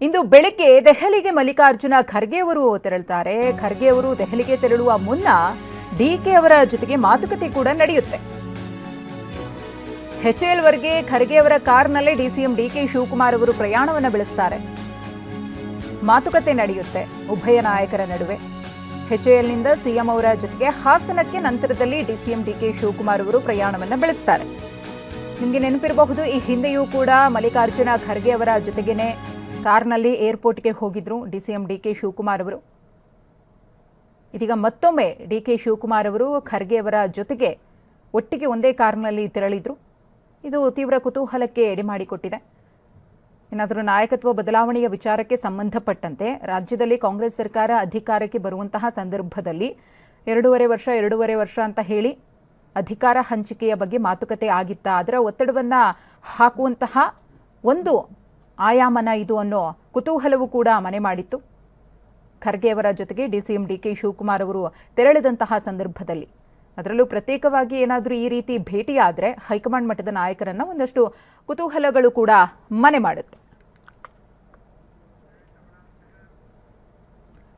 ಇಂದು ಬೆಳಗ್ಗೆ ದೆಹಲಿಗೆ ಮಲ್ಲಿಕಾರ್ಜುನ ಖರ್ಗೆ ಅವರು ತೆರಳುತ್ತಾರೆ. ಖರ್ಗೆ ಅವರು ದೆಹಲಿಗೆ ತೆರಳುವ ಮುನ್ನ ಡಿಕೆ ಅವರ ಜೊತೆಗೆ ಮಾತುಕತೆ ಕೂಡ ನಡೆಯುತ್ತೆ. ಎಚ್ಎಎಲ್ ವರೆಗೆ ಖರ್ಗೆ ಅವರ ಕಾರ್ನಲ್ಲೇ ಡಿಸಿಎಂ ಡಿಕೆ ಶಿವಕುಮಾರ್ ಅವರು ಪ್ರಯಾಣವನ್ನು ಬೆಳೆಸುತ್ತಾರೆ. ಮಾತುಕತೆ ನಡೆಯುತ್ತೆ ಉಭಯ ನಾಯಕರ ನಡುವೆ. ಎಚ್ಎಎಲ್ನಿಂದ ಸಿಎಂ ಅವರ ಜೊತೆಗೆ ಹಾಸನಕ್ಕೆ, ನಂತರದಲ್ಲಿ ಡಿಸಿಎಂ ಡಿಕೆ ಶಿವಕುಮಾರ್ ಅವರು ಪ್ರಯಾಣವನ್ನು ಬೆಳೆಸುತ್ತಾರೆ. ನಿಮಗೆ ನೆನಪಿರಬಹುದು, ಈ ಹಿಂದೆಯೂ ಕೂಡ ಮಲ್ಲಿಕಾರ್ಜುನ ಖರ್ಗೆ ಅವರ ಜೊತೆಗೇನೆ ಕಾರ್ನಲ್ಲಿ ಏರ್ಪೋರ್ಟ್ಗೆ ಹೋಗಿದ್ರು ಡಿಸಿಎಂ ಡಿಕೆ ಶಿವಕುಮಾರ್ ಅವರು. ಇದೀಗ ಮತ್ತೊಮ್ಮೆ ಡಿಕೆ ಶಿವಕುಮಾರ್ ಅವರು ಖರ್ಗೆ ಅವರ ಜೊತೆಗೆ ಒಟ್ಟಿಗೆ ಒಂದೇ ಕಾರ್ನಲ್ಲಿ ತೆರಳಿದ್ರು. ಇದು ತೀವ್ರ ಕುತೂಹಲಕ್ಕೆ ಎಡೆಮಾಡಿಕೊಟ್ಟಿದೆ. ಏನಾದರೂ ನಾಯಕತ್ವ ಬದಲಾವಣೆಯ ವಿಚಾರಕ್ಕೆ ಸಂಬಂಧಪಟ್ಟಂತೆ ರಾಜ್ಯದಲ್ಲಿ ಕಾಂಗ್ರೆಸ್ ಸರ್ಕಾರ ಅಧಿಕಾರಕ್ಕೆ ಬರುವಂತಹ ಸಂದರ್ಭದಲ್ಲಿ 2.5 ವರ್ಷ ಅಂತ ಹೇಳಿ ಅಧಿಕಾರ ಹಂಚಿಕೆಯ ಬಗ್ಗೆ ಮಾತುಕತೆ ಆಗಿತ್ತಾ, ಅದರ ಒತ್ತಡವನ್ನು ಹಾಕುವಂತಹ ಒಂದು ಆಯಾಮನ ಇದು ಅನ್ನೋ ಕುತೂಹಲವೂ ಕೂಡ ಮನೆ ಮಾಡಿತ್ತು. ಖರ್ಗೆ ಅವರ ಜೊತೆಗೆ ಡಿಸಿಎಂ ಡಿಕೆ ಶಿವಕುಮಾರ್ ಅವರು ತೆರಳಿದಂತಹ ಸಂದರ್ಭದಲ್ಲಿ, ಅದರಲ್ಲೂ ಪ್ರತ್ಯೇಕವಾಗಿ ಏನಾದರೂ ಈ ರೀತಿ ಭೇಟಿಯಾದರೆ ಹೈಕಮಾಂಡ್ ಮಟ್ಟದ ನಾಯಕರನ್ನ ಒಂದಷ್ಟು ಕುತೂಹಲಗಳು ಕೂಡ ಮನೆ ಮಾಡುತ್ತೆ.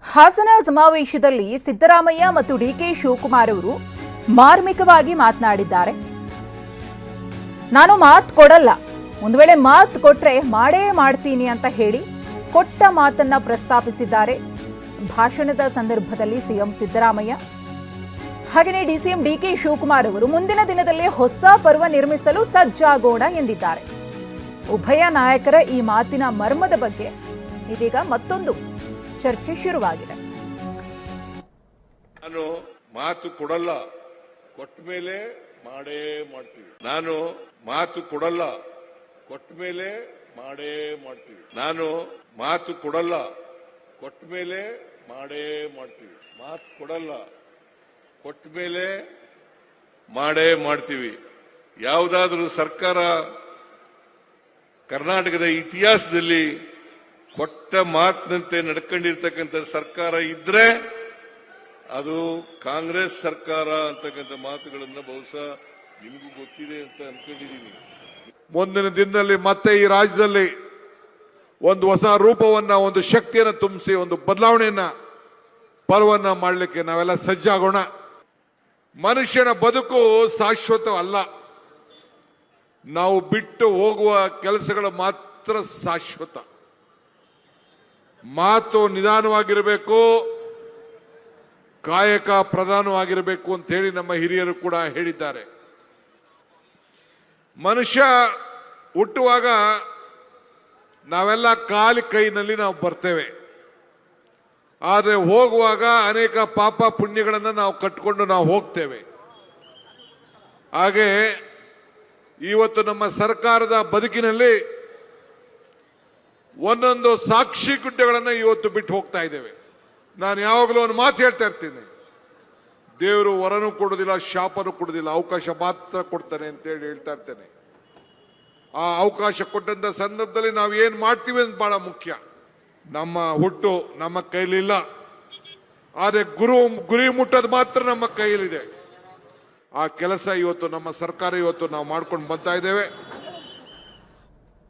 ಹಾಸನ ಸಮಾವೇಶದಲ್ಲಿ ಸಿದ್ದರಾಮಯ್ಯ ಮತ್ತು ಡಿಕೆ ಶಿವಕುಮಾರ್ ಅವರು ಮಾರ್ಮಿಕವಾಗಿ ಮಾತನಾಡಿದ್ದಾರೆ. ನಾನು ಮಾತು ಕೊಡಲ್ಲ, ಒಂದು ವೇಳೆ ಮಾತು ಕೊಟ್ರೆ ಮಾಡೇ ಮಾಡ್ತೀನಿ ಅಂತ ಹೇಳಿ ಕೊಟ್ಟ ಮಾತನ್ನ ಪ್ರಸ್ತಾಪಿಸಿದ್ದಾರೆ ಭಾಷಣದ ಸಂದರ್ಭದಲ್ಲಿ ಸಿಎಂ ಸಿದ್ದರಾಮಯ್ಯ. ಹಾಗೆಯೇ ಡಿಸಿಎಂ ಡಿಕೆ ಶಿವಕುಮಾರ್ ಅವರು ಮುಂದಿನ ದಿನದಲ್ಲಿ ಹೊಸ ಪರ್ವ ನಿರ್ಮಿಸಲು ಸಜ್ಜಾಗೋಣ ಎಂದಿದ್ದಾರೆ. ಉಭಯ ನಾಯಕರ ಈ ಮಾತಿನ ಮರ್ಮದ ಬಗ್ಗೆ ಇದೀಗ ಮತ್ತೊಂದು ಚರ್ಚೆ ಶುರುವಾಗಿದೆ. ನಾನು ಮಾತು ಕೊಡಲ್ಲ, ಕೊಟ್ಟ ಮೇಲೆ ಮಾಡೇ ಮಾಡ್ತೀವಿ. ನಾನು ಮಾತು ಕೊಡಲ್ಲ, ಕೊಟ್ಟ ಮೇಲೆ ಮಾಡೇ ಮಾಡ್ತೀವಿ. ನಾನು ಮಾತು ಕೊಡಲ್ಲ, ಕೊಟ್ಟ ಮೇಲೆ ಮಾಡೇ ಮಾಡ್ತೀವಿ. ಮಾತು ಕೊಡಲ್ಲ, ಕೊಟ್ಟ ಮೇಲೆ ಮಾಡೇ ಮಾಡ್ತೀವಿ. ಯಾವುದಾದ್ರೂ ಸರ್ಕಾರ ಕರ್ನಾಟಕದ ಇತಿಹಾಸದಲ್ಲಿ ಕೊಟ್ಟ ಮಾತಿನಂತೆ ನಡ್ಕೊಂಡಿರ್ತಕ್ಕಂಥ ಸರ್ಕಾರ ಇದ್ರೆ ಅದು ಕಾಂಗ್ರೆಸ್ ಸರ್ಕಾರ ಅಂತಕ್ಕಂಥ ಮಾತುಗಳನ್ನು ಬಹುಶಃ ನಿಮಗೂ ಗೊತ್ತಿದೆ ಅಂತ ಅನ್ಕೊಂಡಿದ್ದೀನಿ. ಮುಂದಿನ ದಿನದಲ್ಲಿ ಮತ್ತೆ ಈ ರಾಜ್ಯದಲ್ಲಿ ಒಂದು ಹೊಸ ರೂಪವನ್ನ, ಒಂದು ಶಕ್ತಿಯನ್ನು ತುಂಬಿಸಿ, ಒಂದು ಬದಲಾವಣೆಯನ್ನ, ಪರ್ವನ್ನ ಮಾಡಲಿಕ್ಕೆ ನಾವೆಲ್ಲ ಸಜ್ಜಾಗೋಣ. ಮನುಷ್ಯನ ಬದುಕು ಶಾಶ್ವತ ಅಲ್ಲ. ನಾವು ಬಿಟ್ಟು ಹೋಗುವ ಕೆಲಸಗಳು ಮಾತ್ರ ಶಾಶ್ವತ. ಮಾತು ನಿಧಾನವಾಗಿರಬೇಕು, ಕಾಯಕ ಪ್ರಧಾನವಾಗಿರಬೇಕು ಅಂತ ಹೇಳಿ ನಮ್ಮ ಹಿರಿಯರು ಕೂಡ ಹೇಳಿದ್ದಾರೆ. ಮನುಷ್ಯ ಹುಟ್ಟುವಾಗ ನಾವೆಲ್ಲ ಕಾಲಿ ಕೈನಲ್ಲಿ ನಾವು ಬರ್ತೇವೆ. ಆದರೆ ಹೋಗುವಾಗ ಅನೇಕ ಪಾಪ ಪುಣ್ಯಗಳನ್ನು ನಾವು ಕಟ್ಟಿಕೊಂಡು ನಾವು ಹೋಗ್ತೇವೆ. ಹಾಗೆ ಇವತ್ತು ನಮ್ಮ ಸರ್ಕಾರದ ಬದುಕಿನಲ್ಲಿ ಒಂದೊಂದು ಸಾಕ್ಷಿ ಗುಡ್ಡೆಗಳನ್ನು ಇವತ್ತು ಬಿಟ್ಟು ಹೋಗ್ತಾ ಇದ್ದೇವೆ. ನಾನು ಯಾವಾಗಲೂ ಒಂದು ಮಾತು ಹೇಳ್ತಾ ಇರ್ತೀನಿ, ದೇವರು ವರನೂ ಕೊಡುವುದಿಲ್ಲ, ಶಾಪನೂ ಕೊಡುವುದಿಲ್ಲ, ಅವಕಾಶ ಮಾತ್ರ ಕೊಡ್ತಾನೆ ಅಂತೇಳಿ ಹೇಳ್ತಾ ಇರ್ತೇನೆ. ಆ ಅವಕಾಶ ಕೊಟ್ಟಂತ ಸಂದರ್ಭದಲ್ಲಿ ನಾವು ಏನು ಮಾಡ್ತೀವಿ ಅಂತ ಬಹಳ ಮುಖ್ಯ. ನಮ್ಮ ಹುಟ್ಟು ನಮ್ಮ ಕೈಲಿಲ್ಲ, ಆದರೆ ಗುರಿ ಮುಟ್ಟೋದು ಮಾತ್ರ ನಮ್ಮ ಕೈಯಲ್ಲಿದೆ. ಆ ಕೆಲಸ ಇವತ್ತು ನಮ್ಮ ಸರ್ಕಾರ ಇವತ್ತು ನಾವು ಮಾಡ್ಕೊಂಡು ಬರ್ತಾ ಇದ್ದೇವೆ.